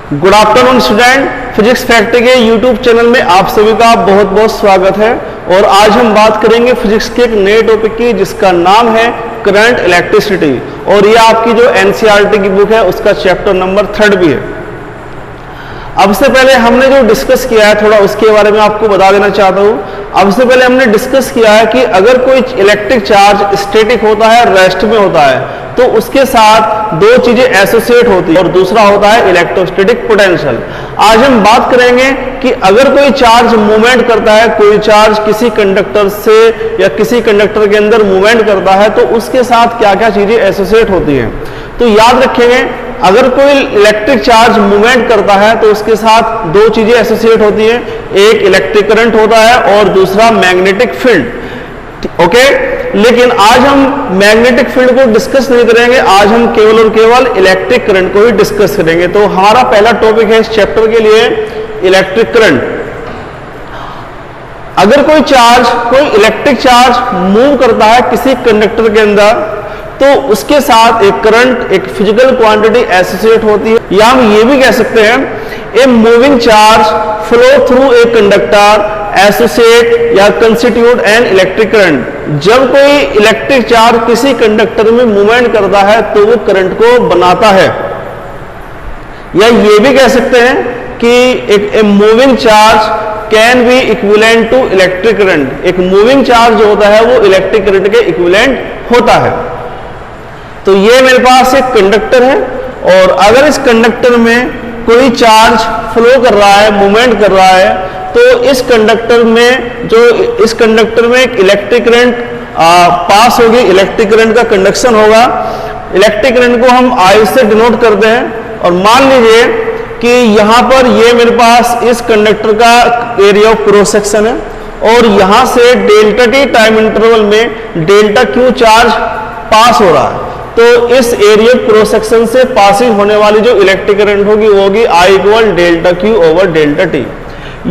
Good afternoon student, physics fact के YouTube channel में आप सभी का बहुत बहुत स्वागत है। और आज हम बात करेंगे फिजिक्स के एक नए टॉपिक की जिसका नाम है करंट इलेक्ट्रिसिटी। और ये आपकी जो एनसीईआरटी की बुक है उसका चैप्टर नंबर 3 भी है। अब से पहले हमने जो डिस्कस किया है थोड़ा उसके बारे में आपको बता देना चाहता हूँ। अब से पहले हमने डिस्कस किया है कि अगर कोई इलेक्ट्रिक चार्ज स्टैटिक होता है, रेस्ट में होता है, तो उसके साथ दो चीजें एसोसिएट होती है और दूसरा होता है इलेक्ट्रोस्टैटिक पोटेंशियल। आज हम बात करेंगे कि अगर कोई चार्ज मूवमेंट करता है, कोई चार्ज किसी कंडक्टर से या किसी कंडक्टर के अंदर मूवमेंट करता है तो उसके साथ क्या क्या चीजें एसोसिएट होती हैं। तो याद रखेंगे, अगर कोई इलेक्ट्रिक चार्ज मूवमेंट करता है तो उसके साथ दो चीजें एसोसिएट होती हैं, एक इलेक्ट्रिक करंट होता है और दूसरा मैग्नेटिक फील्ड। ओके, लेकिन आज हम मैग्नेटिक फील्ड को डिस्कस नहीं करेंगे, आज हम केवल और केवल इलेक्ट्रिक करंट को ही डिस्कस करेंगे। तो हमारा पहला टॉपिक है इस चैप्टर के लिए इलेक्ट्रिक करंट। अगर कोई इलेक्ट्रिक चार्ज मूव करता है किसी कंडक्टर के अंदर तो उसके साथ एक करंट, एक फिजिकल क्वांटिटी एसोसिएट होती है। या हम ये भी कह सकते हैं a moving charge flow through a conductor associate या कंस्टिट्यूट एन इलेक्ट्रिक करंट। जब कोई इलेक्ट्रिक चार्ज किसी कंडक्टर में मूवमेंट करता है तो वो करंट को बनाता है। या ये भी कह सकते हैं कि एक moving charge can be equivalent to electric current. एक मूविंग चार्ज जो होता है वो इलेक्ट्रिक करंट के इक्विवेलेंट होता है। तो ये मेरे पास एक कंडक्टर है और अगर इस कंडक्टर में कोई चार्ज फ्लो कर रहा है, मूवमेंट कर रहा है, तो इस कंडक्टर में एक इलेक्ट्रिक करंट पास होगी, इलेक्ट्रिक करंट का कंडक्शन होगा। इलेक्ट्रिक करंट को हम आई से डिनोट करते हैं। और मान लीजिए कि यहां पर ये मेरे पास इस कंडक्टर का एरिया ऑफ क्रॉस सेक्शन है और यहां से डेल्टा टी टाइम इंटरवल में डेल्टा क्यू चार्ज पास हो रहा है। तो इस एरिया क्रॉस सेक्शन से पासिंग होने वाली जो इलेक्ट्रिक करंट होगी वो होगी I equal delta Q over delta T.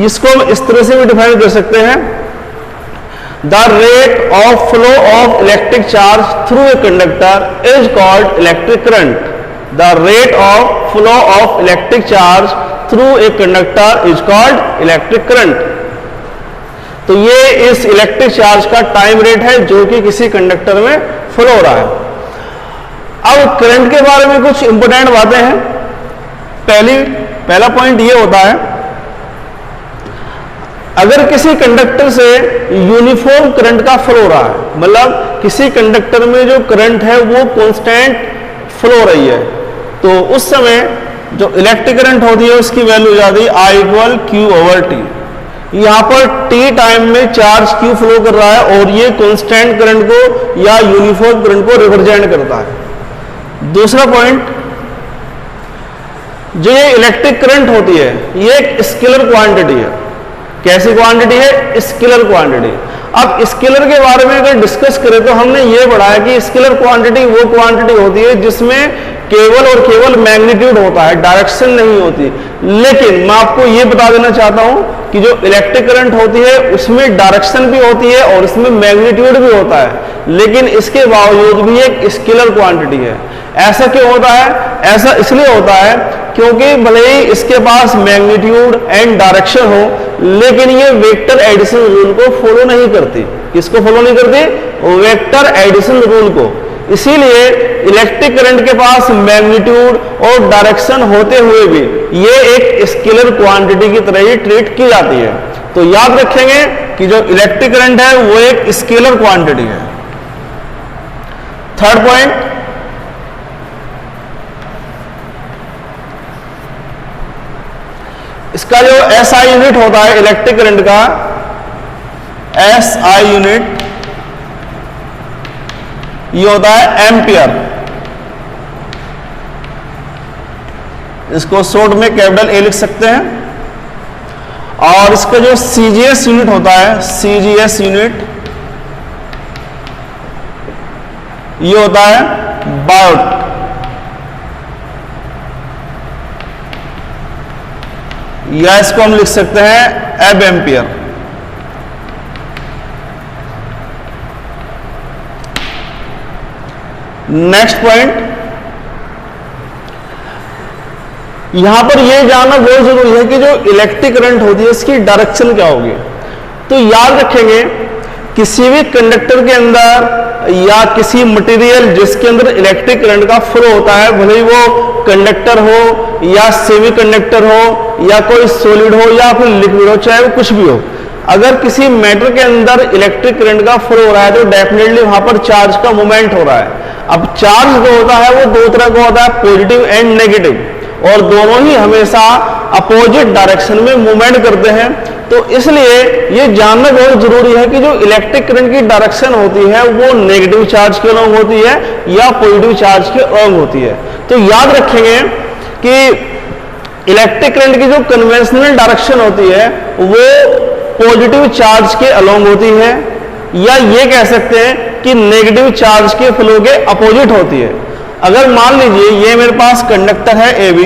इसको हम इस तरह से भी डिफाइन कर सकते हैं, the rate of flow of electric charge through a conductor is called electric current. The rate of flow of electric charge through a conductor is called electric current. तो ये इस इलेक्ट्रिक चार्ज का time rate है जो कि किसी conductor में flow हो रहा है। अब करंट के बारे में कुछ इंपॉर्टेंट बातें हैं। पहला पॉइंट ये होता है, अगर किसी कंडक्टर से यूनिफॉर्म करंट का फ्लो हो रहा है, मतलब किसी कंडक्टर में जो करंट है वो कांस्टेंट फ्लो हो रही है, तो उस समय जो इलेक्ट्रिक करंट होती है उसकी वैल्यू हो जाती है I equal Q over T. यहां पर टी टाइम में चार्ज क्यू फ्लो कर रहा है और ये कांस्टेंट करंट को या यूनिफॉर्म करंट को रिप्रेजेंट करता है। दूसरा पॉइंट, जो ये इलेक्ट्रिक करंट होती है ये एक स्केलर क्वांटिटी है। कैसी क्वांटिटी है? Scalar quantity. अब स्केलर के बारे में अगर डिस्कस करें तो हमने ये पढ़ा है कि स्केलर क्वांटिटी वो क्वांटिटी होती है जिसमें केवल और केवल मैग्नीट्यूड होता है, डायरेक्शन नहीं होती। लेकिन मैं आपको ये बता देना चाहता हूं कि जो इलेक्ट्रिक करंट होती है उसमें डायरेक्शन भी होती है और इसमें मैग्नीट्यूड भी होता है, लेकिन इसके बावजूद भी एक स्केलर क्वांटिटी है। ऐसा क्यों होता है? ऐसा इसलिए होता है क्योंकि भले ही इसके पास मैग्नीट्यूड एंड डायरेक्शन हो, लेकिन ये वेक्टर एडिशन रूल को फॉलो नहीं करती। किसको फॉलो नहीं करती? वेक्टर एडिशन रूल को। इसीलिए इलेक्ट्रिक करंट के पास मैग्नीट्यूड और डायरेक्शन होते हुए भी ये एक स्केलर क्वांटिटी की तरह ही ट्रीट की जाती है। तो याद रखेंगे कि जो इलेक्ट्रिक करंट है वो एक स्केलर क्वांटिटी है। थर्ड पॉइंट, इसका जो SI यूनिट होता है इलेक्ट्रिक करंट का, SI यूनिट ये होता है एम्पियर। इसको शॉर्ट में कैपिटल A लिख सकते हैं। और इसका जो CGS यूनिट होता है, CGS यूनिट ये होता है वाट। या इसको हम लिख सकते हैं एब एम्पियर। नेक्स्ट पॉइंट, यहां पर यह जानना बहुत जरूरी है कि जो इलेक्ट्रिक करंट होती है इसकी डायरेक्शन क्या होगी। तो याद रखेंगे किसी भी कंडक्टर के अंदर या किसी मटेरियल जिसके अंदर इलेक्ट्रिक करंट का फ्लो होता है, भले ही वो कंडक्टर हो या सेमीकंडक्टर हो या कोई सॉलिड हो या फिर लिक्विड हो, चाहे वो कुछ भी हो, अगर किसी मैटर के अंदर इलेक्ट्रिक करंट का फ्लो हो रहा है तो डेफिनेटली वहां पर चार्ज का मूवमेंट हो रहा है। अब चार्ज जो होता है वो दो तरह का होता है, पॉजिटिव एंड नेगेटिव, और दोनों ही हमेशा अपोजिट डायरेक्शन में मूवमेंट करते हैं। तो इसलिए ये जानना बहुत जरूरी है कि जो इलेक्ट्रिक करंट की डायरेक्शन होती है वो नेगेटिव चार्ज के अलॉन्ग होती है या पॉजिटिव चार्ज के अलॉन्ग होती है। तो याद रखेंगे कि इलेक्ट्रिक करंट की जो कन्वेंशनल डायरेक्शन होती है वो पॉजिटिव चार्ज के अलॉन्ग होती है, या ये कह सकते हैं कि नेगेटिव चार्ज के फ्लो के अपोजिट होती है। अगर मान लीजिए ये मेरे पास कंडक्टर है AB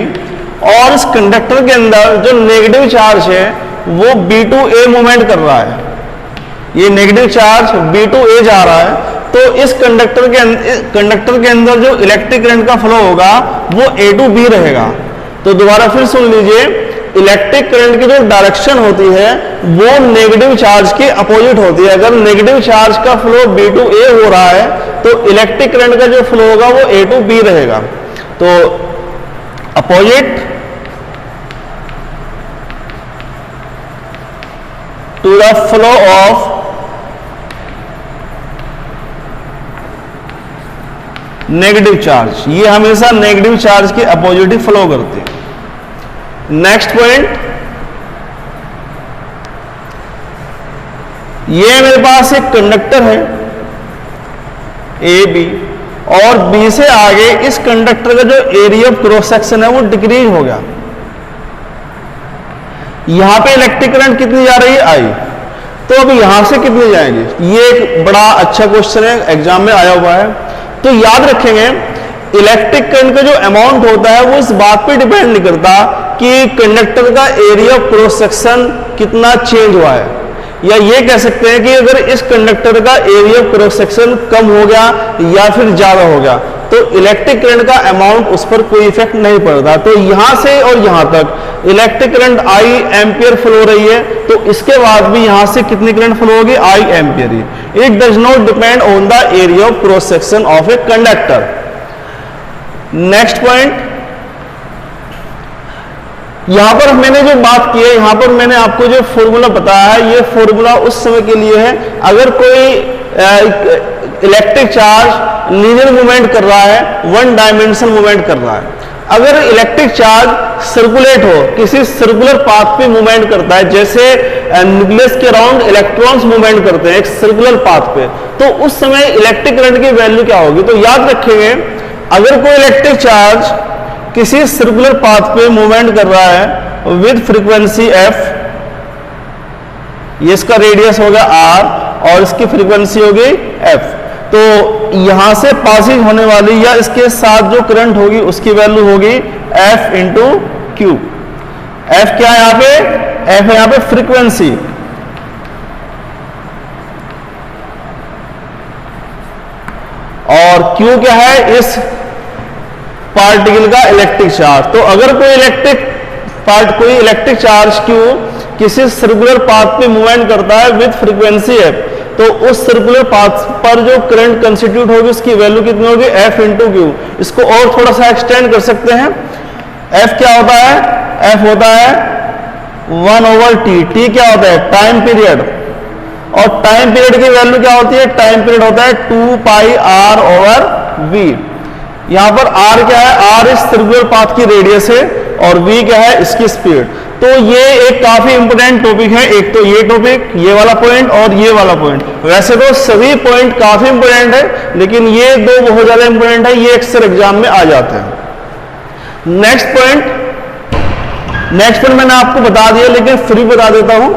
और इस कंडक्टर के अंदर जो नेगेटिव चार्ज है वो B2A मूवमेंट कर रहा है, ये नेगेटिव चार्ज B2A जा रहा है, तो इस कंडक्टर के अंदर जो इलेक्ट्रिक करंट का फ्लो होगा वो A to B रहेगा। तो दोबारा फिर सुन लीजिए, इलेक्ट्रिक करंट की जो डायरेक्शन होती है वो नेगेटिव चार्ज के अपोजिट होती है। अगर नेगेटिव चार्ज का फ्लो B to A हो रहा है तो इलेक्ट्रिक करंट का जो फ्लो होगा वो A to B रहेगा। तो opposite to the flow of negative charge, ये हमेशा नेगेटिव चार्ज के अपोजिट ही फ्लो करते हैं। नेक्स्ट पॉइंट, ये मेरे पास एक कंडक्टर है AB और B से आगे इस कंडक्टर का जो एरिया ऑफ क्रॉस सेक्शन है वो डिक्रीज हो गया। यहां पे इलेक्ट्रिक करंट कितनी जा रही है I, तो अब यहां से कितनी जाएंगे, ये एक बड़ा अच्छा क्वेश्चन है, एग्जाम में आया हुआ है। तो याद रखेंगे इलेक्ट्रिक करंट का जो अमाउंट होता है वो इस बात पे डिपेंड नहीं करता कि कंडक्टर का एरिया ऑफ क्रॉस सेक्शन कितना चेंज हुआ है, या ये कह सकते हैं कि अगर इस कंडक्टर का एरिया ऑफ क्रॉस सेक्शन कम हो गया या फिर ज्यादा हो गया तो इलेक्ट्रिक करंट का अमाउंट उस पर कोई इफेक्ट नहीं पड़ता। तो यहां से और यहां तक electric current I ampere flow रही है, तो इसके बाद भी यहां से कितनी करंट फ्लो होगी, I ampere he. It does not depend on the area of cross section of a conductor. Next point, यहां पर मैंने जो बात की है, यहां पर मैंने आपको जो फॉर्मूला बताया है ये फॉर्मूला उस समय के लिए है अगर कोई इलेक्ट्रिक चार्ज लीनियर मूवमेंट कर रहा है, वन डायमेंशन मूवमेंट कर रहा है। अगर इलेक्ट्रिक चार्ज सर्कुलेट हो, किसी सर्कुलर पाथ पे मूवमेंट करता है, जैसे न्यूक्लियस के अराउंड इलेक्ट्रॉन्स मूवमेंट करते हैं एक सर्कुलर पाथ पे, तो उस समय इलेक्ट्रिक करंट की वैल्यू क्या होगी। तो याद रखेंगे अगर कोई इलेक्ट्रिक चार्ज किसी सर्कुलर पाथ पे मूवमेंट कर रहा है विद फ्रीक्वेंसी f, ये इसका रेडियस होगा r और इसकी फ्रीक्वेंसी होगी f, तो यहां से पासिंग होने वाली या इसके साथ जो करंट होगी उसकी वैल्यू होगी f इंटू क्यू। f क्या है यहां पे, f है यहां पे फ्रीक्वेंसी, और q क्या है इस पार्टिकल का इलेक्ट्रिक चार्ज। तो अगर कोई इलेक्ट्रिक चार्ज Q किसी सर्कुलर पाथ पे मूवमेंट करता है विद फ्रीक्वेंसी f, तो उस सर्कुलर पाथ पर जो करंट कंस्टिट्यूट होगी उसकी वैल्यू कितनी होगी, f इंटू क्यू। इसको और थोड़ा सा एक्सटेंड कर सकते हैं, f क्या होता है, f होता है 1/t, t क्या होता है टाइम पीरियड, और टाइम पीरियड की वैल्यू क्या होती है, टाइम पीरियड होता है 2πr/v। यहां पर r क्या है, r इस सर्कुलर पाथ की रेडियस है और v क्या है इसकी स्पीड। तो ये एक काफी इंपोर्टेंट टॉपिक है, एक तो ये टॉपिक, ये वाला पॉइंट और ये वाला पॉइंट। वैसे तो सभी पॉइंट काफी इंपोर्टेंट है लेकिन ये दो बहुत ज्यादा इंपोर्टेंट है, ये अक्सर एग्जाम में आ जाते हैं। नेक्स्ट पॉइंट मैंने आपको बता दिया लेकिन फिर भी बता देता हूं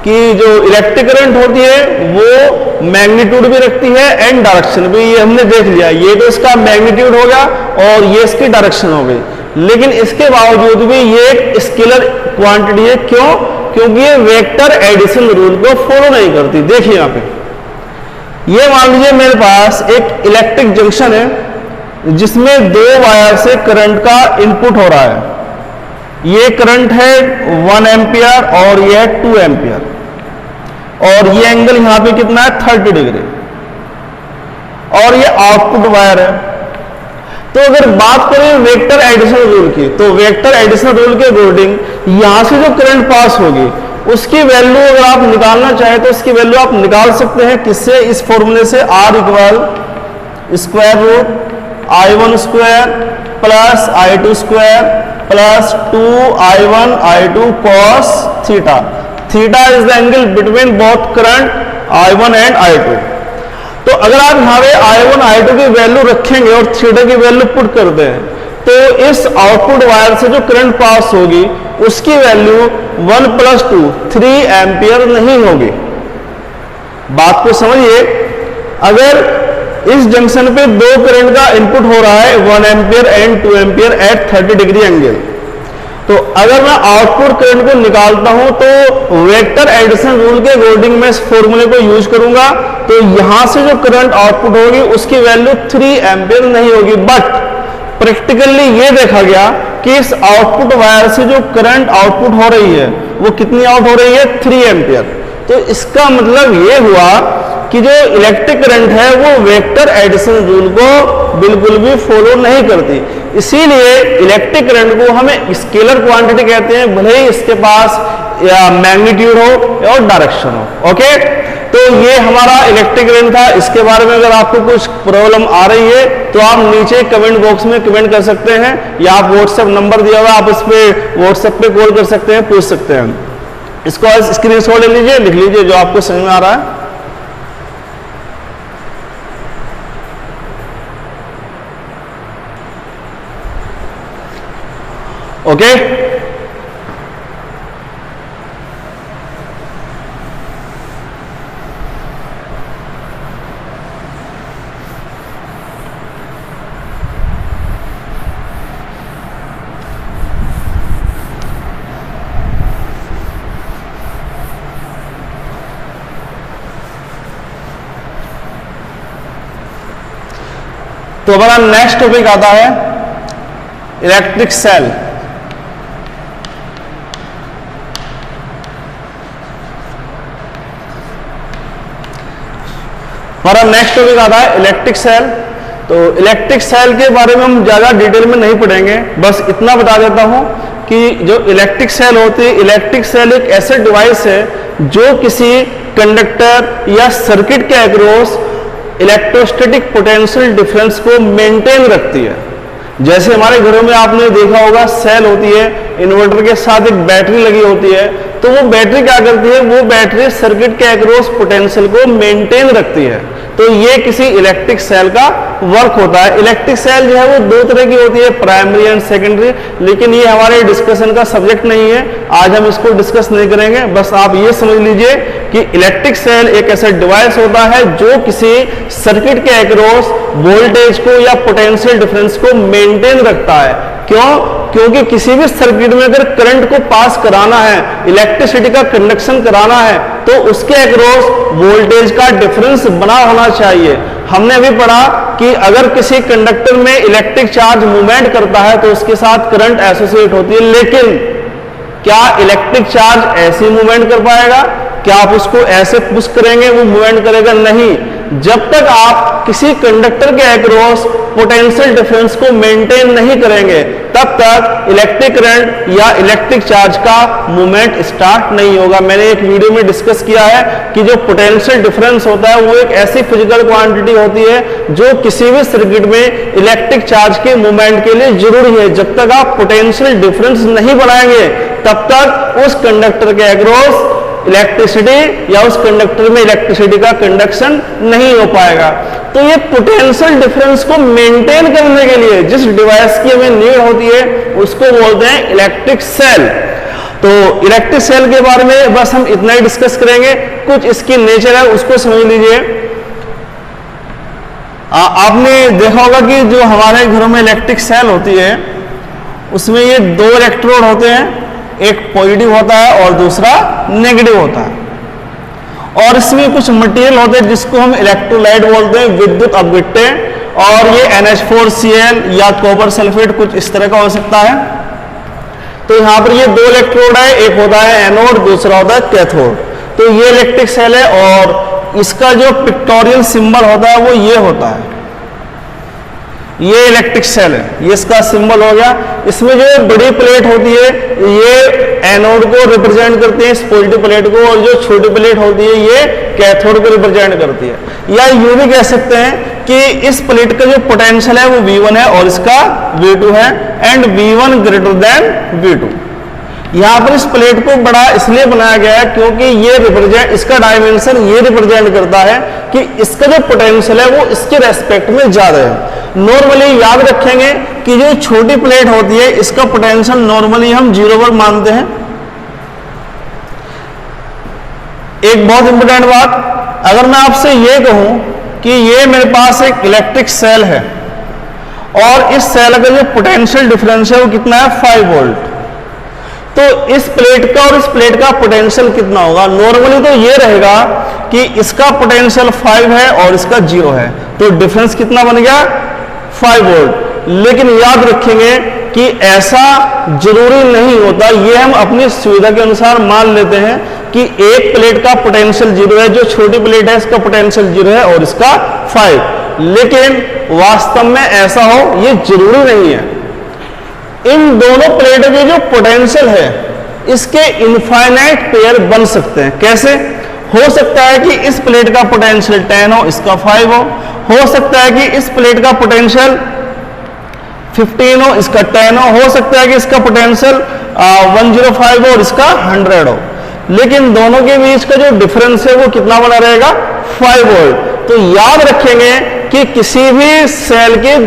कि जो इलेक्ट्रिक करंट होती है वो मैग्नीट्यूड भी रखती है एंड डायरेक्शन भी, ये हमने देख लिया। ये तो इसका मैग्नीट्यूड हो गया और ये इसकी डायरेक्शन हो गई, लेकिन इसके बावजूद भी ये एक स्केलर क्वांटिटी है। क्यों, क्योंकि ये वेक्टर एडिशन रूल को फॉलो नहीं करती। देखिए यहां पे, ये मान लीजिए मेरे पास एक इलेक्ट्रिक जंक्शन है जिसमें दो वायर से करंट का इनपुट हो रहा है, ये करंट है 1 एम्पियर और ये है 2 एम्पियर, और ये एंगल यहां पे कितना है 30 डिग्री, और ये आउटपुट वायर है। तो अगर बात करें वेक्टर एडिशन रूल की, तो वेक्टर एडिशन रूल के अकॉर्डिंग यहां से जो करंट पास होगी उसकी वैल्यू अगर आप निकालना चाहें तो इसकी वैल्यू आप निकाल सकते हैं किससे, इस फॉर्मूले से, R equal square root I1 square plus I2 square plus 2I1 I2 cos theta. Theta is the angle between both current I1 and I2। तो अगर आप यहाँ पे I1 I2 की वैल्यू रखेंगे और थीटा की वैल्यू पुट करते हैं तो इस आउटपुट वायर से जो करंट पास होगी उसकी वैल्यू 1 + 2 3 एम्पियर नहीं होगी। बात को समझिए, अगर इस जंक्शन पे दो करंट का इनपुट हो रहा है 1 ampere and 2 ampere at 30 degree angle, तो अगर मैं आउटपुट करंट को निकालता हूं तो वेक्टर एडिशन रूल के अकॉर्डिंग मैं इस फॉर्मूले को यूज करूंगा, तो यहां से जो करंट आउटपुट होगी उसकी वैल्यू 3 एम्पियर नहीं होगी। बट प्रैक्टिकली ये देखा गया कि इस आउटपुट वायर से जो करंट आउटपुट हो रही है वो कितनी आउट हो रही है 3 एम्पियर। तो इसका मतलब ये हुआ कि जो इलेक्ट्रिक करंट है वो वेक्टर एडिशन रूल को बिल्कुल भी फॉलो नहीं करती। इसीलिए इलेक्ट्रिक करंट को हमें स्केलर क्वांटिटी कहते हैं, भले ही इसके पास या मैग्नीट्यूड हो और डायरेक्शन हो। ओके, तो ये हमारा इलेक्ट्रिक करंट था। इसके बारे में अगर आपको कुछ प्रॉब्लम आ रही है तो आप नीचे कमेंट बॉक्स में कमेंट कर सकते हैं, या आप व्हाट्सएप नंबर दिया हुआ आप उस पर व्हाट्सएप पे कॉल कर सकते हैं, पूछ सकते हैं। इसको स्क्रीनशॉट ले लीजिए, लिख लीजिए जो आपको समझ में आ रहा है। ओके, तो हमारा नेक्स्ट टॉपिक आता है इलेक्ट्रिक सेल। हमारा नेक्स्ट टॉपिक आता है इलेक्ट्रिक सेल। तो इलेक्ट्रिक सेल के बारे में हम ज्यादा डिटेल में नहीं पढ़ेंगे, बस इतना बता देता हूं कि जो इलेक्ट्रिक सेल होती है, इलेक्ट्रिक सेल एक ऐसे डिवाइस है जो किसी कंडक्टर या सर्किट के अक्रॉस इलेक्ट्रोस्टैटिक पोटेंशियल डिफरेंस को मेंटेन रखती है। जैसे हमारे घरों में आपने देखा होगा सेल होती है, इन्वर्टर के साथ एक बैटरी लगी होती है, तो वो बैटरी क्या करती है, वो बैटरी सर्किट के अक्रॉस पोटेंशियल को मेंटेन रखती है। तो ये किसी इलेक्ट्रिक सेल का वर्क होता है। इलेक्ट्रिक सेल जो है वो दो तरह की होती है, प्राइमरी एंड सेकेंडरी, लेकिन ये हमारे डिस्कशन का सब्जेक्ट नहीं है, आज हम इसको डिस्कस नहीं करेंगे। बस आप ये समझ लीजिए कि इलेक्ट्रिक सेल एक ऐसा डिवाइस होता है जो किसी सर्किट के अक्रॉस वोल्टेज को या पोटेंशियल डिफरेंस को मेंटेन रखता है। क्यों? क्योंकि किसी भी सर्किट में अगर करंट को पास कराना है, इलेक्ट्रिसिटी का कंडक्शन कराना है, तो उसके अक्रॉस वोल्टेज का डिफरेंस बना होना चाहिए। हमने अभी पढ़ा कि अगर किसी कंडक्टर में इलेक्ट्रिक चार्ज मूवमेंट करता है तो उसके साथ करंट एसोसिएट होती है, लेकिन क्या इलेक्ट्रिक चार्ज ऐसे मूवमेंट कर पाएगा? क्या आप उसको ऐसे पुश करेंगे वो मूवमेंट करेगा? नहीं। जब तक आप किसी कंडक्टर के अक्रॉस पोटेंशियल डिफरेंस को मेंटेन नहीं करेंगे तब तक इलेक्ट्रिक करंट या इलेक्ट्रिक चार्ज का मूवमेंट स्टार्ट नहीं होगा। मैंने एक वीडियो में डिस्कस किया है कि जो पोटेंशियल डिफरेंस होता है वो एक ऐसी फिजिकल क्वांटिटी होती है जो किसी भी सर्किट में इलेक्ट्रिक चार्ज के मूवमेंट के लिए जरूरी है। जब तक आप पोटेंशियल डिफरेंस नहीं बढ़ाएंगे तब तक उस कंडक्टर के अक्रॉस इलेक्ट्रिसिटी या उस कंडक्टर में इलेक्ट्रिसिटी का कंडक्शन नहीं हो पाएगा। तो ये पोटेंशियल डिफरेंस को मेंटेन करने के लिए जिस डिवाइस की हमें नीड होती है उसको बोलते हैं इलेक्ट्रिक सेल। तो इलेक्ट्रिक सेल के बारे में बस हम इतना ही डिस्कस करेंगे, कुछ इसकी नेचर है उसको समझ लीजिए। आपने देखा होगा कि जो हमारे घरों में इलेक्ट्रिक सेल होती है उसमें ये दो इलेक्ट्रोड होते हैं, एक पॉजिटिव होता है और दूसरा नेगेटिव होता है, और इसमें कुछ मटेरियल होते हैं जिसको हम इलेक्ट्रोलाइट बोलते हैं, विद्युत अपघट्य, और ये NH4Cl या कॉपर सल्फेट कुछ इस तरह का हो सकता है। तो यहाँ पर ये दो इलेक्ट्रोड है, एक होता है एनोड, दूसरा होता है कैथोड। तो ये इलेक्ट्रिक सेल है और इसका जो पिक्टोरियल सिंबल होता है वो ये होता है, ये इलेक्ट्रिक सेल है, ये इसका सिंबल हो गया। इसमें जो बड़ी प्लेट होती है ये एनोड को रिप्रेजेंट करती है, इस पॉजिटिव प्लेट को, और जो छोटी प्लेट होती है ये कैथोड को रिप्रेजेंट करती है। या यूं भी कह सकते हैं कि इस प्लेट का जो पोटेंशियल है वो V1 है और इसका V2 है, and V1 greater than V2। यहां पर इस प्लेट को बड़ा इसलिए बनाया गया है क्योंकि ये रिप्रेजेंट, इसका डायमेंशन ये रिप्रेजेंट करता है कि इसका जो पोटेंशियल है वो इसके रेस्पेक्ट में ज्यादा है। नॉर्मली याद रखेंगे कि जो छोटी प्लेट होती है इसका पोटेंशियल नॉर्मली हम 0 पर मानते हैं। एक बहुत इंपॉर्टेंट बात, अगर मैं आपसे ये कहूं कि ये मेरे पास एक इलेक्ट्रिक सेल है और इस सेल का जो पोटेंशियल डिफरेंस है वो कितना है 5 वोल्ट, तो इस प्लेट का और इस प्लेट का पोटेंशियल कितना होगा? नॉर्मली तो ये रहेगा कि इसका पोटेंशियल 5 है और इसका 0 है, तो डिफरेंस कितना बन गया 5 वोल्ट। लेकिन याद रखेंगे कि ऐसा जरूरी नहीं होता, ये हम अपनी सुविधा के अनुसार मान लेते हैं कि एक प्लेट का पोटेंशियल 0 है, जो छोटी प्लेट है इसका पोटेंशियल 0 है और इसका 5, लेकिन वास्तव में ऐसा हो ये जरूरी नहीं है। इन दोनों प्लेटों के जो पोटेंशियल है इसके इनफाइनाइट पेयर बन सकते हैं। कैसे? हो सकता है कि इस प्लेट का पोटेंशियल 10 हो, इसका 5 हो सकता है कि इस प्लेट का पोटेंशियल 15 हो, इसका 10 हो सकता है कि इसका पोटेंशियल 105 हो और इसका 100 हो, लेकिन दोनों के बीच का जो डिफरेंस है वो कितना बना रहेगा 5 वोल्ट। तो याद रखेंगे कि किसी भी सेल के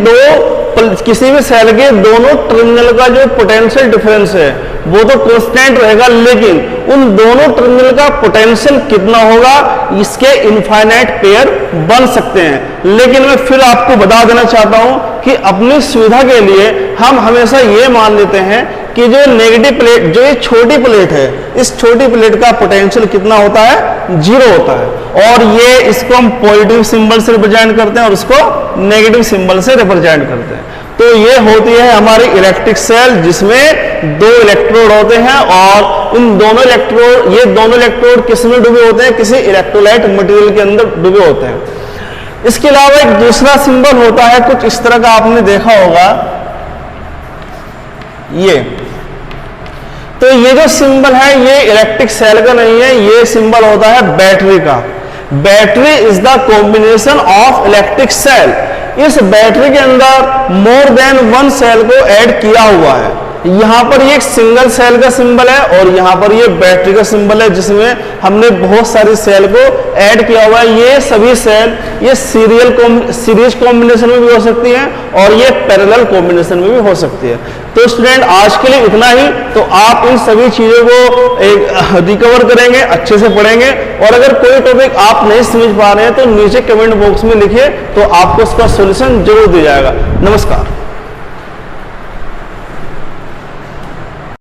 दोनों टर्मिनल का जो पोटेंशियल डिफरेंस है वो तो कांस्टेंट रहेगा, लेकिन उन दोनों टर्मिनल का पोटेंशियल कितना होगा इसके इनफाइनाइट पेयर बन सकते हैं। लेकिन मैं फिर आपको बता देना चाहता हूं कि अपनी सुविधा के लिए हम हमेशा ये मान लेते हैं कि जो नेगेटिव प्लेट, जो ये छोटी प्लेट है, इस छोटी प्लेट का पोटेंशियल कितना होता है 0 होता है, और ये इसको हम पॉजिटिव सिंबल से रिप्रेजेंट करते हैं और इसको नेगेटिव सिंबल से रिप्रेजेंट करते हैं। तो ये होती है हमारी इलेक्ट्रिक सेल जिसमें 2 इलेक्ट्रोड होते हैं और इन दोनों इलेक्ट्रोड, ये दोनों इलेक्ट्रोड किस में डूबे होते हैं? किसी इलेक्ट्रोलाइट मटेरियल के अंदर डूबे होते हैं। इसके अलावा एक दूसरा सिंबल होता है, कुछ इस तरह का आपने देखा होगा, ये। तो ये जो सिंबल है ये इलेक्ट्रिक सेल का नहीं है, ये सिंबल होता है बैटरी का। Battery is the combination of electric cell. इस बैटरी के अंदर मोर देन 1 सेल को ऐड किया हुआ है। यहां पर ये एक सिंगल सेल का सिंबल है और यहां पर ये बैटरी का सिंबल है जिसमें हमने बहुत सारी सेल को ऐड किया हुआ है। ये सभी सेल ये सीरीज कॉम्बिनेशन में भी हो सकती है और ये पैरेलल कॉम्बिनेशन में भी हो सकती है। तो स्टूडेंट आज के लिए इतना ही। तो आप इन सभी चीजों को रिकवर करेंगे, अच्छे से पढ़ेंगे, और अगर कोई टॉपिक आप नहीं समझ पा रहे हैं तो नीचे कमेंट बॉक्स में लिखिए, तो आपको उसका सॉल्यूशन जरूर दिया जाएगा। नमस्कार।